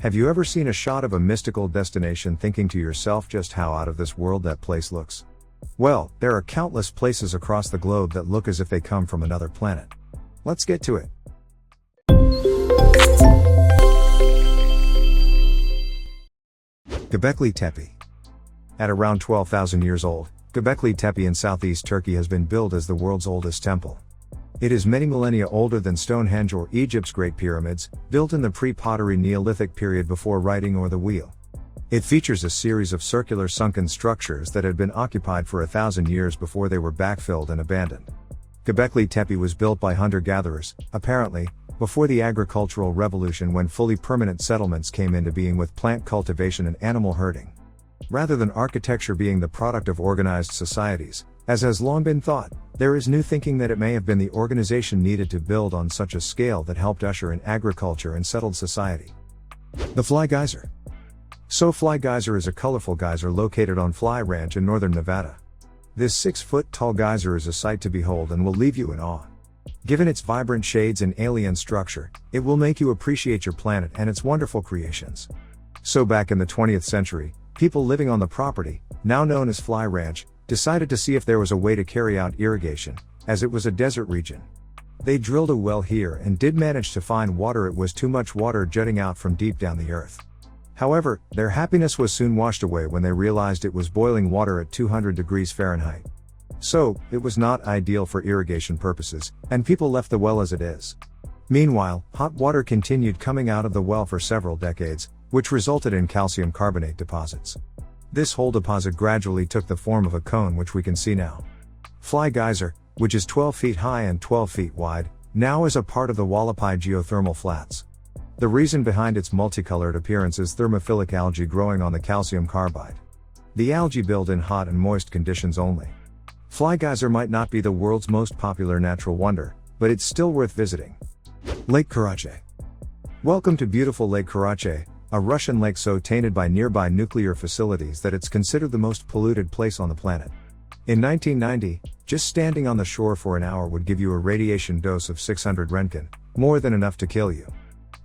Have you ever seen a shot of a mystical destination thinking to yourself just how out of this world that place looks? Well, there are countless places across the globe that look as if they come from another planet. Let's get to it. Göbekli Tepe. At around 12,000 years old, Göbekli Tepe in southeast Turkey has been billed as the world's oldest temple. It is many millennia older than Stonehenge or Egypt's Great Pyramids, built in the pre-pottery Neolithic period before writing or the wheel. It features a series of circular sunken structures that had been occupied for 1,000 years before they were backfilled and abandoned. Göbekli Tepe was built by hunter-gatherers, apparently, before the agricultural revolution, when fully permanent settlements came into being with plant cultivation and animal herding. Rather than architecture being the product of organized societies, as has long been thought, there is new thinking that it may have been the organization needed to build on such a scale that helped usher in agriculture and settled society. The Fly Geyser. Fly Geyser is a colorful geyser located on Fly Ranch in northern Nevada. This 6-foot-tall geyser is a sight to behold and will leave you in awe. Given its vibrant shades and alien structure, it will make you appreciate your planet and its wonderful creations. So back in the 20th century, people living on the property, now known as Fly Ranch, decided to see if there was a way to carry out irrigation, as it was a desert region. They drilled a well here and did manage to find water. It was too much water jutting out from deep down the earth. However, their happiness was soon washed away when they realized it was boiling water at 200 degrees Fahrenheit. So, it was not ideal for irrigation purposes, and people left the well as it is. Meanwhile, hot water continued coming out of the well for several decades, which resulted in calcium carbonate deposits. This whole deposit gradually took the form of a cone, which we can see now. Fly Geyser, which is 12 feet high and 12 feet wide, now is a part of the Hualapai geothermal flats. The reason behind its multicolored appearance is thermophilic algae growing on the calcium carbide. The algae build in hot and moist conditions only. Fly Geyser might not be the world's most popular natural wonder, but it's still worth visiting. Lake Karachay. Welcome to beautiful Lake Karachay, a Russian lake so tainted by nearby nuclear facilities that it's considered the most polluted place on the planet. In 1990, just standing on the shore for an hour would give you a radiation dose of 600 Roentgen, more than enough to kill you.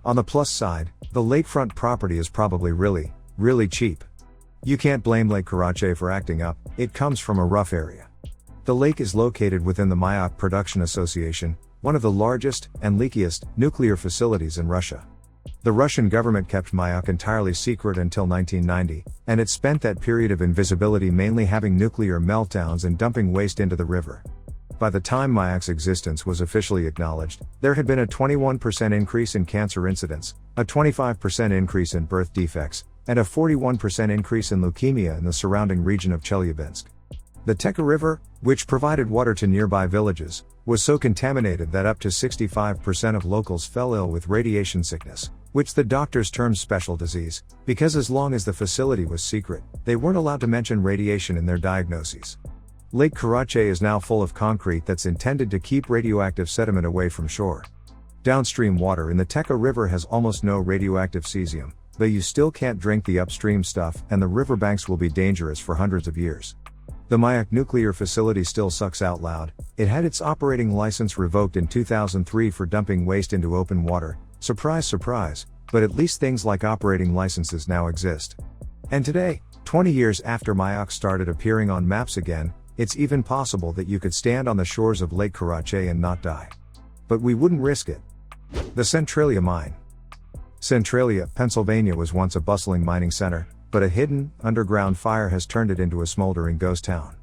On the plus side, the lakefront property is probably really cheap. You can't blame Lake Karachay for acting up, it comes from a rough area. The lake is located within the Mayak Production Association, one of the largest and leakiest nuclear facilities in Russia. The Russian government kept Mayak entirely secret until 1990, and it spent that period of invisibility mainly having nuclear meltdowns and dumping waste into the river. By the time Mayak's existence was officially acknowledged, there had been a 21% increase in cancer incidence, a 25% increase in birth defects, and a 41% increase in leukemia in the surrounding region of Chelyabinsk. The Teka River, which provided water to nearby villages, was so contaminated that up to 65% of locals fell ill with radiation sickness, which the doctors termed special disease, because as long as the facility was secret, they weren't allowed to mention radiation in their diagnoses. Lake Karachay is now full of concrete that's intended to keep radioactive sediment away from shore. Downstream water in the Teka River has almost no radioactive cesium, but you still can't drink the upstream stuff, and the riverbanks will be dangerous for hundreds of years. The Mayak nuclear facility still sucks out loud. It had its operating license revoked in 2003 for dumping waste into open water. Surprise, surprise, but at least things like operating licenses now exist. And today, 20 years after Mayak started appearing on maps again, it's even possible that you could stand on the shores of Lake Karachay and not die. But we wouldn't risk it. The Centralia Mine. Centralia, Pennsylvania was once a bustling mining center, but a hidden, underground fire has turned it into a smoldering ghost town.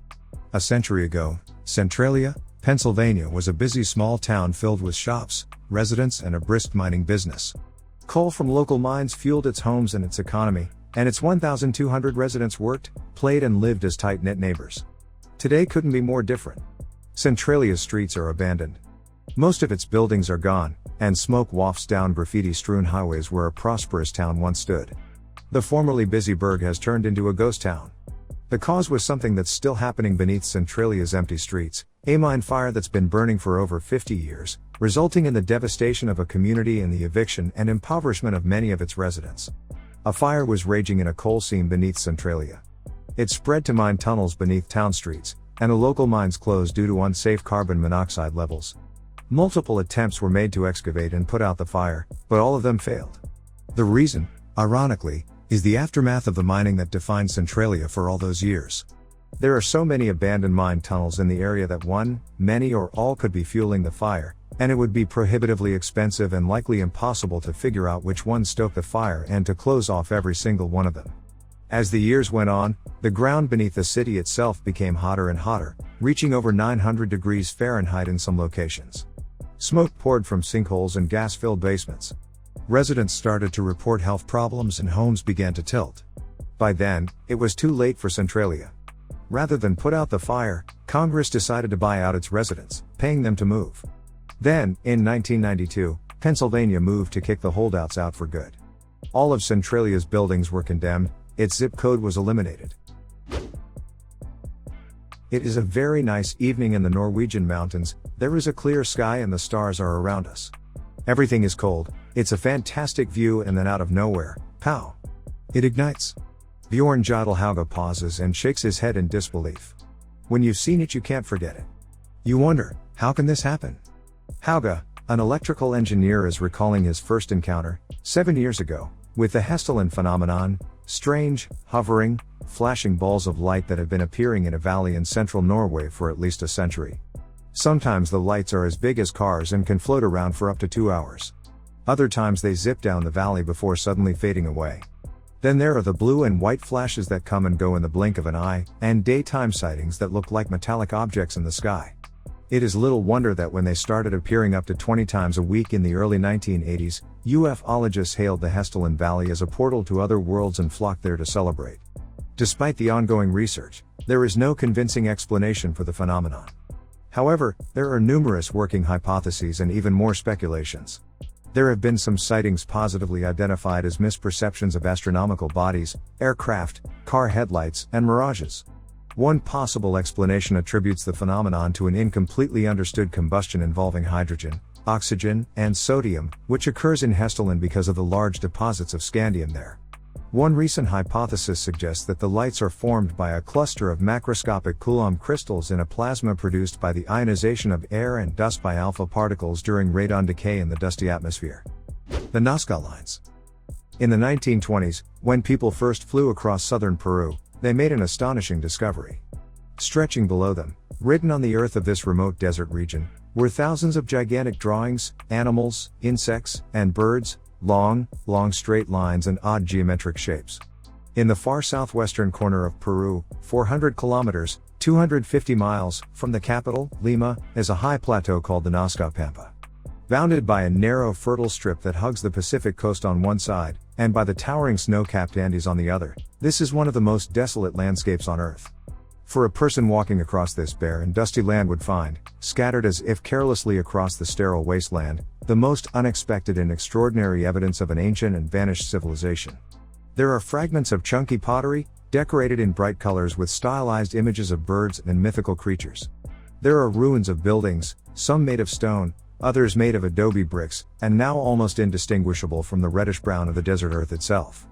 A century ago, Centralia, Pennsylvania was a busy small town filled with shops, residents, and a brisk mining business. Coal from local mines fueled its homes and its economy, and its 1,200 residents worked, played, and lived as tight-knit neighbors. Today couldn't be more different. Centralia's streets are abandoned. Most of its buildings are gone, and smoke wafts down graffiti-strewn highways where a prosperous town once stood. The formerly busy burg has turned into a ghost town. The cause was something that's still happening beneath Centralia's empty streets, a mine fire that's been burning for over 50 years, resulting in the devastation of a community and the eviction and impoverishment of many of its residents. A fire was raging in a coal seam beneath Centralia. It spread to mine tunnels beneath town streets, and the local mines closed due to unsafe carbon monoxide levels. Multiple attempts were made to excavate and put out the fire, but all of them failed. The reason? ironically, is the aftermath of the mining that defined Centralia for all those years. There are so many abandoned mine tunnels in the area that one, many or all could be fueling the fire, and it would be prohibitively expensive and likely impossible to figure out which one stoked the fire and to close off every single one of them. As the years went on, the ground beneath the city itself became hotter and hotter, reaching over 900 degrees Fahrenheit in some locations. Smoke poured from sinkholes and gas-filled basements. Residents started to report health problems and homes began to tilt. By then, it was too late for Centralia. Rather than put out the fire, Congress decided to buy out its residents, paying them to move. Then, in 1992, Pennsylvania moved to kick the holdouts out for good. All of Centralia's buildings were condemned, its zip code was eliminated. It is a very nice evening in the Norwegian mountains, there is a clear sky and the stars are around us. Everything is cold, it's a fantastic view and then out of nowhere, pow! It ignites. Bjorn Jodl Hauge pauses and shakes his head in disbelief. When you've seen it you can't forget it. You wonder, how can this happen? Hauge, an electrical engineer, is recalling his first encounter, 7 years ago, with the Hessdalen phenomenon, strange, hovering, flashing balls of light that have been appearing in a valley in central Norway for at least a century. Sometimes the lights are as big as cars and can float around for up to 2 hours. Other times they zip down the valley before suddenly fading away. Then there are the blue and white flashes that come and go in the blink of an eye, and daytime sightings that look like metallic objects in the sky. It is little wonder that when they started appearing up to 20 times a week in the early 1980s, ufologists hailed the Hessdalen Valley as a portal to other worlds and flocked there to celebrate. Despite the ongoing research, there is no convincing explanation for the phenomenon. However, there are numerous working hypotheses and even more speculations. There have been some sightings positively identified as misperceptions of astronomical bodies, aircraft, car headlights, and mirages. One possible explanation attributes the phenomenon to an incompletely understood combustion involving hydrogen, oxygen, and sodium, which occurs in Hessdalen because of the large deposits of scandium there. One recent hypothesis suggests that the lights are formed by a cluster of macroscopic Coulomb crystals in a plasma produced by the ionization of air and dust by alpha particles during radon decay in the dusty atmosphere. The Nazca Lines. In the 1920s, when people first flew across southern Peru, they made an astonishing discovery. Stretching below them, written on the earth of this remote desert region, were thousands of gigantic drawings, animals, insects, and birds, long straight lines and odd geometric shapes. In the far southwestern corner of Peru, 400 kilometers, 250 miles, from the capital, Lima, is a high plateau called the Nazca Pampa. Bounded by a narrow fertile strip that hugs the Pacific coast on one side, and by the towering snow-capped Andes on the other, this is one of the most desolate landscapes on Earth. For a person walking across this bare and dusty land would find, scattered as if carelessly across the sterile wasteland, the most unexpected and extraordinary evidence of an ancient and vanished civilization. There are fragments of chunky pottery, decorated in bright colors with stylized images of birds and mythical creatures. There are ruins of buildings, some made of stone, others made of adobe bricks, and now almost indistinguishable from the reddish brown of the desert earth itself.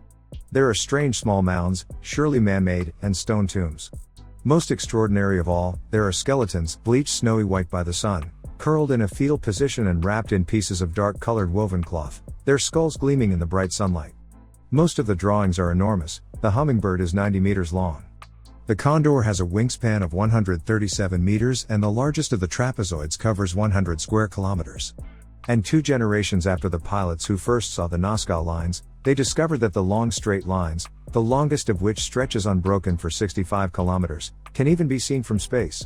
There are strange small mounds, surely man-made, and stone tombs. Most extraordinary of all, there are skeletons, bleached snowy white by the sun, curled in a fetal position and wrapped in pieces of dark-colored woven cloth, their skulls gleaming in the bright sunlight. Most of the drawings are enormous. The hummingbird is 90 meters long. The condor has a wingspan of 137 meters and the largest of the trapezoids covers 100 square kilometers. And 2 generations after the pilots who first saw the Nazca Lines, they discovered that the long straight lines, the longest of which stretches unbroken for 65 kilometers, can even be seen from space.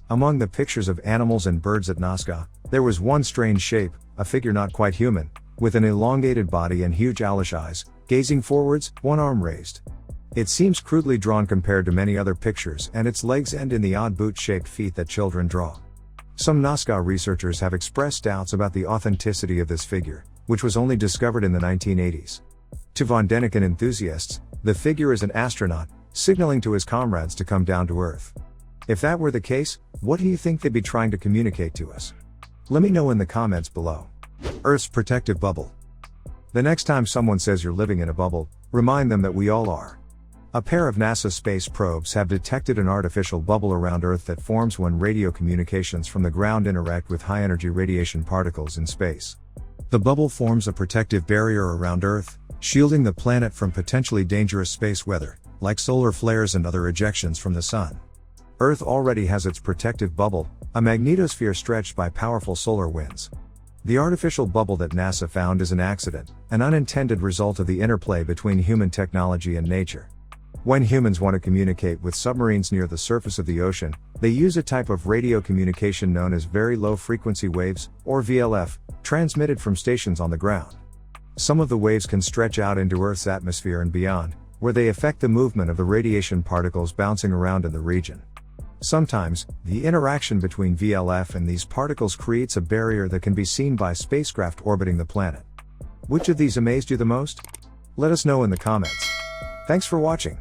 Among the pictures of animals and birds at Nazca, there was one strange shape, a figure not quite human, with an elongated body and huge owlish eyes, gazing forwards, one arm raised. It seems crudely drawn compared to many other pictures, and its legs end in the odd boot-shaped feet that children draw. Some Nazca researchers have expressed doubts about the authenticity of this figure, which was only discovered in the 1980s. To von Däniken enthusiasts, the figure is an astronaut, signaling to his comrades to come down to Earth. If that were the case, what do you think they'd be trying to communicate to us? Let me know in the comments below. Earth's protective bubble. The next time someone says you're living in a bubble, remind them that we all are. A pair of NASA space probes have detected an artificial bubble around Earth that forms when radio communications from the ground interact with high-energy radiation particles in space. The bubble forms a protective barrier around Earth, shielding the planet from potentially dangerous space weather, like solar flares and other ejections from the sun. Earth already has its protective bubble, a magnetosphere stretched by powerful solar winds. The artificial bubble that NASA found is an accident, an unintended result of the interplay between human technology and nature. When humans want to communicate with submarines near the surface of the ocean, they use a type of radio communication known as very low frequency waves, or VLF, transmitted from stations on the ground. Some of the waves can stretch out into Earth's atmosphere and beyond, where they affect the movement of the radiation particles bouncing around in the region. Sometimes, the interaction between VLF and these particles creates a barrier that can be seen by spacecraft orbiting the planet. Which of these amazed you the most? Let us know in the comments. Thanks for watching.